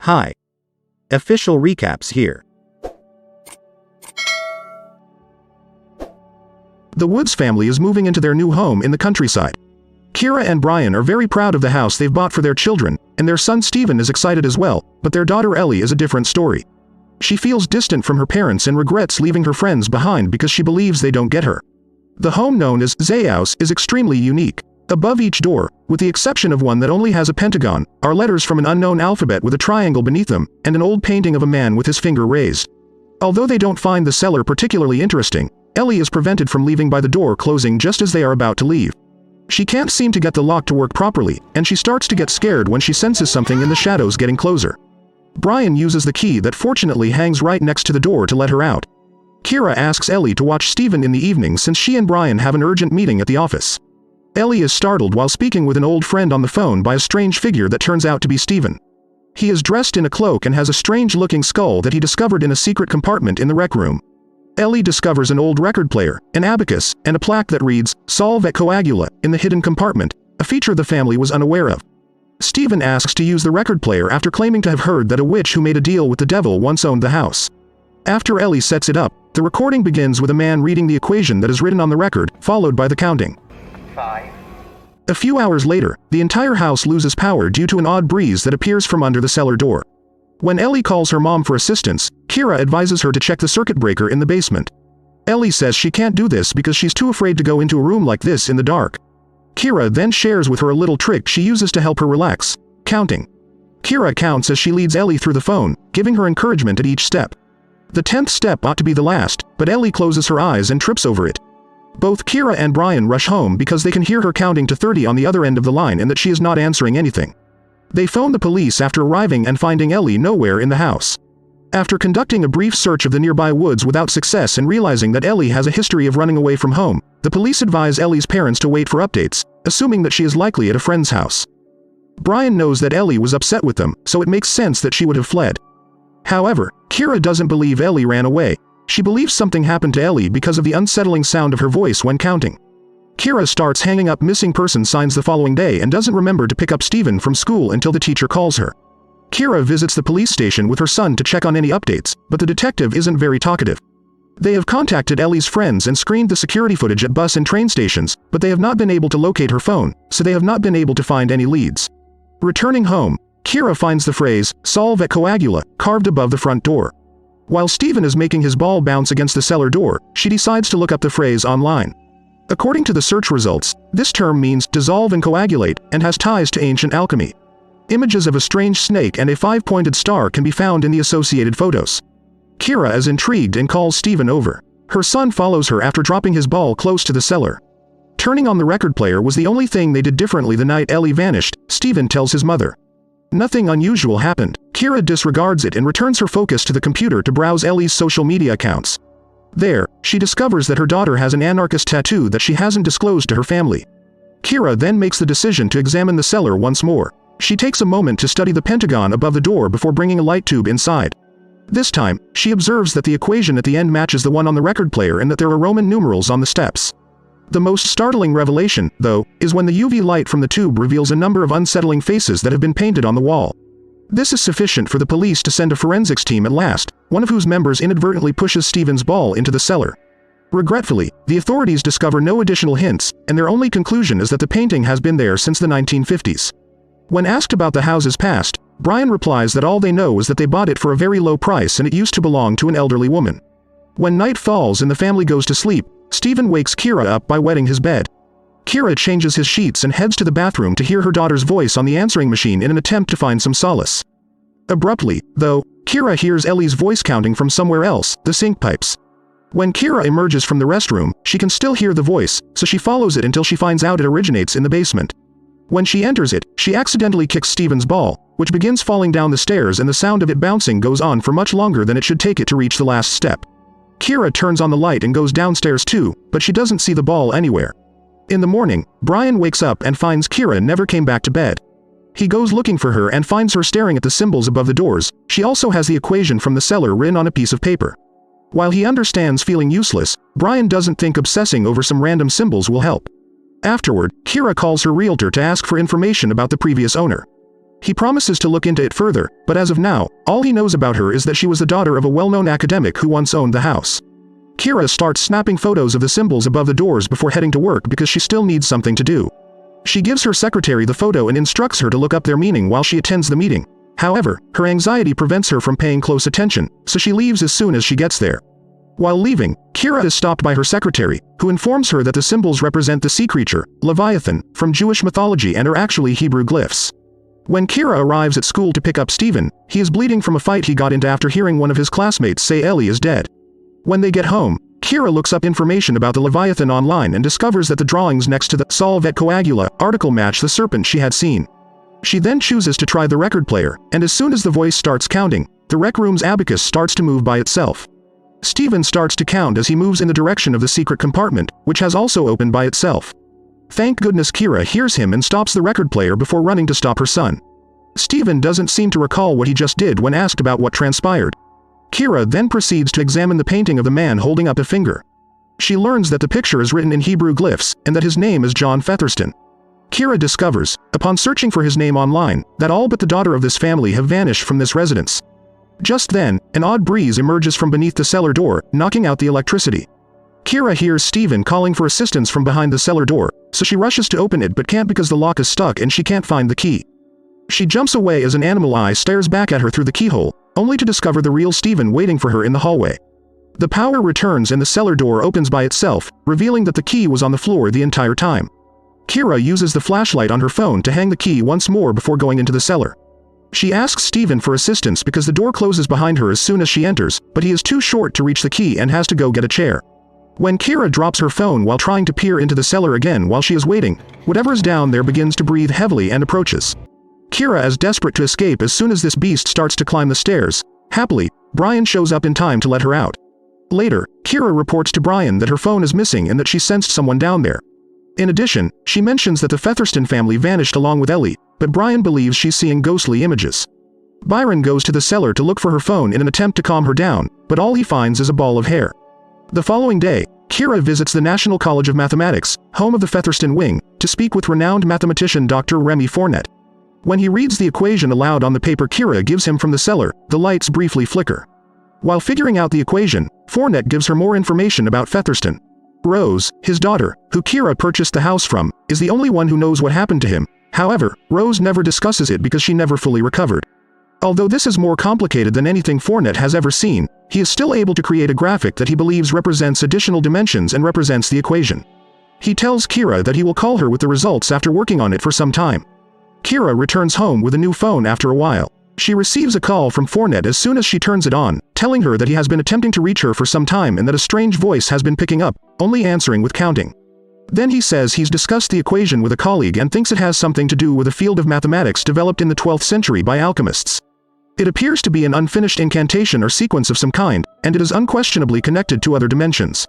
Hi. Official recaps here. The Woods family is moving into their new home in the countryside. Kira and Brian are very proud of the house they've bought for their children, and their son Steven is excited as well, but their daughter Ellie is a different story. She feels distant from her parents and regrets leaving her friends behind because she believes they don't get her. The home known as Zayhouse is extremely unique. Above each door, with the exception of one that only has a pentagon, are letters from an unknown alphabet with a triangle beneath them, and an old painting of a man with his finger raised. Although they don't find the cellar particularly interesting, Ellie is prevented from leaving by the door closing just as they are about to leave. She can't seem to get the lock to work properly, and she starts to get scared when she senses something in the shadows getting closer. Brian uses the key that fortunately hangs right next to the door to let her out. Kira asks Ellie to watch Steven in the evening since she and Brian have an urgent meeting at the office. Ellie is startled while speaking with an old friend on the phone by a strange figure that turns out to be Steven. He is dressed in a cloak and has a strange-looking skull that he discovered in a secret compartment in the rec room. Ellie discovers an old record player, an abacus, and a plaque that reads, "Solve et Coagula," in the hidden compartment, a feature the family was unaware of. Steven asks to use the record player after claiming to have heard that a witch who made a deal with the devil once owned the house. After Ellie sets it up, the recording begins with a man reading the equation that is written on the record, followed by the counting. 5. A few hours later, the entire house loses power due to an odd breeze that appears from under the cellar door. When Ellie calls her mom for assistance, Kira advises her to check the circuit breaker in the basement. Ellie says she can't do this because she's too afraid to go into a room like this in the dark. Kira then shares with her a little trick she uses to help her relax: counting. Kira counts as she leads Ellie through the phone, giving her encouragement at each step. The 10th step ought to be the last, but Ellie closes her eyes and trips over it. Both Kira and Brian rush home because they can hear her counting to 30 on the other end of the line and that she is not answering anything. They phone the police after arriving and finding Ellie nowhere in the house. After conducting a brief search of the nearby woods without success and realizing that Ellie has a history of running away from home, the police advise Ellie's parents to wait for updates, assuming that she is likely at a friend's house. Brian knows that Ellie was upset with them, so it makes sense that she would have fled. However, Kira doesn't believe Ellie ran away. She believes something happened to Ellie because of the unsettling sound of her voice when counting. Kira starts hanging up missing person signs the following day and doesn't remember to pick up Steven from school until the teacher calls her. Kira visits the police station with her son to check on any updates, but the detective isn't very talkative. They have contacted Ellie's friends and screened the security footage at bus and train stations, but they have not been able to locate her phone, so they have not been able to find any leads. Returning home, Kira finds the phrase, "Solve et Coagula," carved above the front door. While Steven is making his ball bounce against the cellar door, she decides to look up the phrase online. According to the search results, this term means dissolve and coagulate, and has ties to ancient alchemy. Images of a strange snake and a 5-pointed star can be found in the associated photos. Kira is intrigued and calls Steven over. Her son follows her after dropping his ball close to the cellar. Turning on the record player was the only thing they did differently the night Ellie vanished, Steven tells his mother. Nothing unusual happened. Kira disregards it and returns her focus to the computer to browse Ellie's social media accounts. There, she discovers that her daughter has an anarchist tattoo that she hasn't disclosed to her family. Kira then makes the decision to examine the cellar once more. She takes a moment to study the pentagon above the door before bringing a light tube inside. This time, she observes that the equation at the end matches the one on the record player and that there are Roman numerals on the steps. The most startling revelation, though, is when the UV light from the tube reveals a number of unsettling faces that have been painted on the wall. This is sufficient for the police to send a forensics team at last, one of whose members inadvertently pushes Steven's ball into the cellar. Regretfully, the authorities discover no additional hints, and their only conclusion is that the painting has been there since the 1950s. When asked about the house's past, Brian replies that all they know is that they bought it for a very low price and it used to belong to an elderly woman. When night falls and the family goes to sleep, Steven wakes Kira up by wetting his bed. Kira changes his sheets and heads to the bathroom to hear her daughter's voice on the answering machine in an attempt to find some solace. Abruptly, though, Kira hears Ellie's voice counting from somewhere else, the sink pipes. When Kira emerges from the restroom, she can still hear the voice, so she follows it until she finds out it originates in the basement. When she enters it, she accidentally kicks Steven's ball, which begins falling down the stairs and the sound of it bouncing goes on for much longer than it should take it to reach the last step. Kira turns on the light and goes downstairs too, but she doesn't see the ball anywhere. In the morning, Brian wakes up and finds Kira never came back to bed. He goes looking for her and finds her staring at the symbols above the doors. She also has the equation from the cellar written on a piece of paper. While he understands feeling useless, Brian doesn't think obsessing over some random symbols will help. Afterward, Kira calls her realtor to ask for information about the previous owner. He promises to look into it further, but as of now, all he knows about her is that she was the daughter of a well-known academic who once owned the house. Kira starts snapping photos of the symbols above the doors before heading to work because she still needs something to do. She gives her secretary the photo and instructs her to look up their meaning while she attends the meeting. However, her anxiety prevents her from paying close attention, so she leaves as soon as she gets there. While leaving, Kira is stopped by her secretary, who informs her that the symbols represent the sea creature, Leviathan, from Jewish mythology and are actually Hebrew glyphs. When Kira arrives at school to pick up Steven, he is bleeding from a fight he got into after hearing one of his classmates say Ellie is dead. When they get home, Kira looks up information about the Leviathan online and discovers that the drawings next to the Solve et Coagula article match the serpent she had seen. She then chooses to try the record player, and as soon as the voice starts counting, the rec room's abacus starts to move by itself. Steven starts to count as he moves in the direction of the secret compartment, which has also opened by itself. Thank goodness Kira hears him and stops the record player before running to stop her son. Steven doesn't seem to recall what he just did when asked about what transpired. Kira then proceeds to examine the painting of the man holding up a finger. She learns that the picture is written in Hebrew glyphs, and that his name is John Featherston. Kira discovers, upon searching for his name online, that all but the daughter of this family have vanished from this residence. Just then, an odd breeze emerges from beneath the cellar door, knocking out the electricity. Kira hears Steven calling for assistance from behind the cellar door, so she rushes to open it but can't because the lock is stuck and she can't find the key. She jumps away as an animal eye stares back at her through the keyhole, only to discover the real Steven waiting for her in the hallway. The power returns and the cellar door opens by itself, revealing that the key was on the floor the entire time. Kira uses the flashlight on her phone to hang the key once more before going into the cellar. She asks Steven for assistance because the door closes behind her as soon as she enters, but he is too short to reach the key and has to go get a chair. When Kira drops her phone while trying to peer into the cellar again while she is waiting, whatever is down there begins to breathe heavily and approaches. Kira is desperate to escape as soon as this beast starts to climb the stairs. Happily, Brian shows up in time to let her out. Later, Kira reports to Brian that her phone is missing and that she sensed someone down there. In addition, she mentions that the Featherston family vanished along with Ellie, but Brian believes she's seeing ghostly images. Byron goes to the cellar to look for her phone in an attempt to calm her down, but all he finds is a ball of hair. The following day, Kira visits the National College of Mathematics, home of the Featherston wing, to speak with renowned mathematician Dr. Remy Fournette. When he reads the equation aloud on the paper Kira gives him from the cellar, the lights briefly flicker. While figuring out the equation, Fournette gives her more information about Featherston. Rose, his daughter, who Kira purchased the house from, is the only one who knows what happened to him. However, Rose never discusses it because she never fully recovered. Although this is more complicated than anything Fournette has ever seen, he is still able to create a graphic that he believes represents additional dimensions and represents the equation. He tells Kira that he will call her with the results after working on it for some time. Kira returns home with a new phone after a while. She receives a call from Fournette as soon as she turns it on, telling her that he has been attempting to reach her for some time and that a strange voice has been picking up, only answering with counting. Then he says he's discussed the equation with a colleague and thinks it has something to do with a field of mathematics developed in the 12th century by alchemists. It appears to be an unfinished incantation or sequence of some kind, and it is unquestionably connected to other dimensions.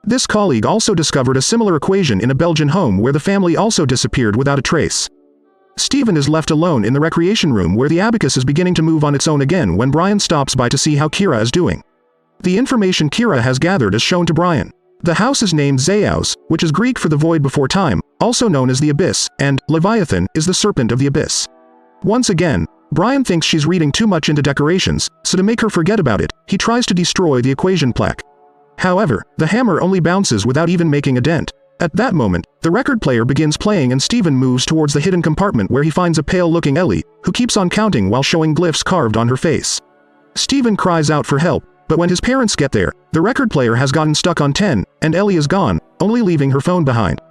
This colleague also discovered a similar equation in a Belgian home where the family also disappeared without a trace. Steven is left alone in the recreation room where the abacus is beginning to move on its own again when Brian stops by to see how Kira is doing. The information Kira has gathered is shown to Brian. The house is named Zeus, which is Greek for the void before time, also known as the abyss, and Leviathan is the serpent of the abyss. Once again, Brian thinks she's reading too much into decorations, so to make her forget about it, he tries to destroy the equation plaque. However, the hammer only bounces without even making a dent. At that moment, the record player begins playing and Steven moves towards the hidden compartment where he finds a pale-looking Ellie, who keeps on counting while showing glyphs carved on her face. Steven cries out for help, but when his parents get there, the record player has gotten stuck on 10, and Ellie is gone, only leaving her phone behind.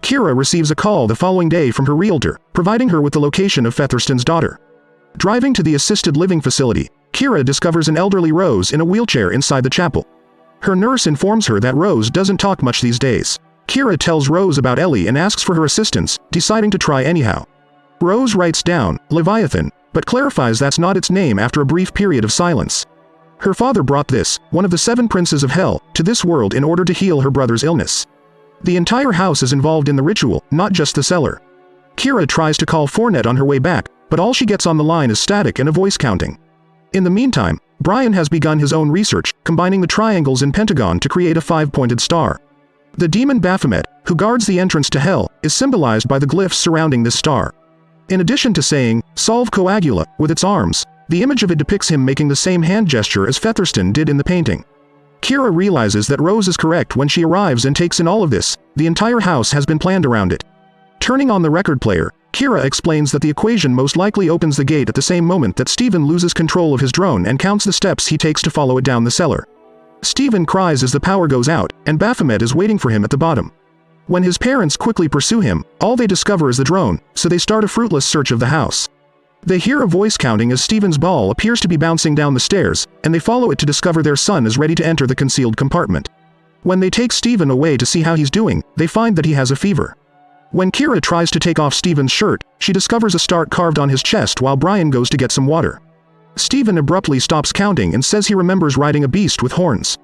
Kira receives a call the following day from her realtor, providing her with the location of Featherston's daughter. Driving to the assisted living facility, Kira discovers an elderly Rose in a wheelchair inside the chapel. Her nurse informs her that Rose doesn't talk much these days. Kira tells Rose about Ellie and asks for her assistance, deciding to try anyhow. Rose writes down Leviathan, but clarifies that's not its name after a brief period of silence. Her father brought this, one of the 7 princes of hell, to this world in order to heal her brother's illness. The entire house is involved in the ritual, not just the cellar. Kira tries to call Fournette on her way back, but all she gets on the line is static and a voice counting. In the meantime, Brian has begun his own research, combining the triangles and pentagon to create a 5-pointed star. The demon Baphomet, who guards the entrance to hell, is symbolized by the glyphs surrounding this star. In addition to saying, "Solve coagula," with its arms, the image of it depicts him making the same hand gesture as Featherston did in the painting. Kira realizes that Rose is correct when she arrives and takes in all of this. The entire house has been planned around it. Turning on the record player, Kira explains that the equation most likely opens the gate at the same moment that Steven loses control of his drone and counts the steps he takes to follow it down the cellar. Steven cries as the power goes out, and Baphomet is waiting for him at the bottom. When his parents quickly pursue him, all they discover is the drone, so they start a fruitless search of the house. They hear a voice counting as Steven's ball appears to be bouncing down the stairs, and they follow it to discover their son is ready to enter the concealed compartment. When they take Steven away to see how he's doing, they find that he has a fever. When Kira tries to take off Steven's shirt, she discovers a star carved on his chest while Brian goes to get some water. Steven abruptly stops counting and says he remembers riding a beast with horns.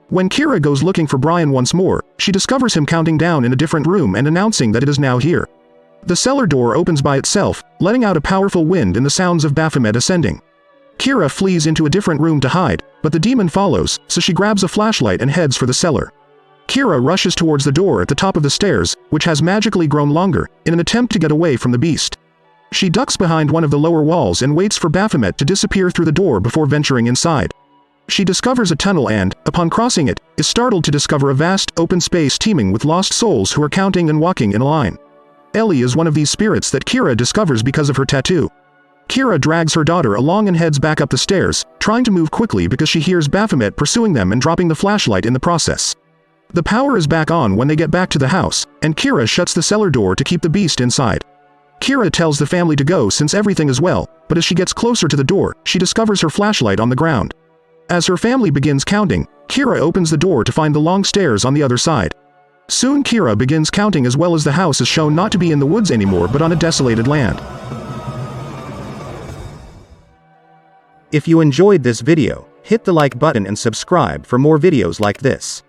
When Kira goes looking for Brian once more, she discovers him counting down in a different room and announcing that it is now here. The cellar door opens by itself, letting out a powerful wind and the sounds of Baphomet ascending. Kira flees into a different room to hide, but the demon follows, so she grabs a flashlight and heads for the cellar. Kira rushes towards the door at the top of the stairs, which has magically grown longer, in an attempt to get away from the beast. She ducks behind one of the lower walls and waits for Baphomet to disappear through the door before venturing inside. She discovers a tunnel and, upon crossing it, is startled to discover a vast, open space teeming with lost souls who are counting and walking in a line. Ellie is one of these spirits that Kira discovers because of her tattoo. Kira drags her daughter along and heads back up the stairs, trying to move quickly because she hears Baphomet pursuing them and dropping the flashlight in the process. The power is back on when they get back to the house, and Kira shuts the cellar door to keep the beast inside. Kira tells the family to go since everything is well, but as she gets closer to the door, she discovers her flashlight on the ground. As her family begins counting, Kira opens the door to find the long stairs on the other side. Soon Kira begins counting as well as the house is shown not to be in the woods anymore but on a desolated land. If you enjoyed this video, hit the like button and subscribe for more videos like this.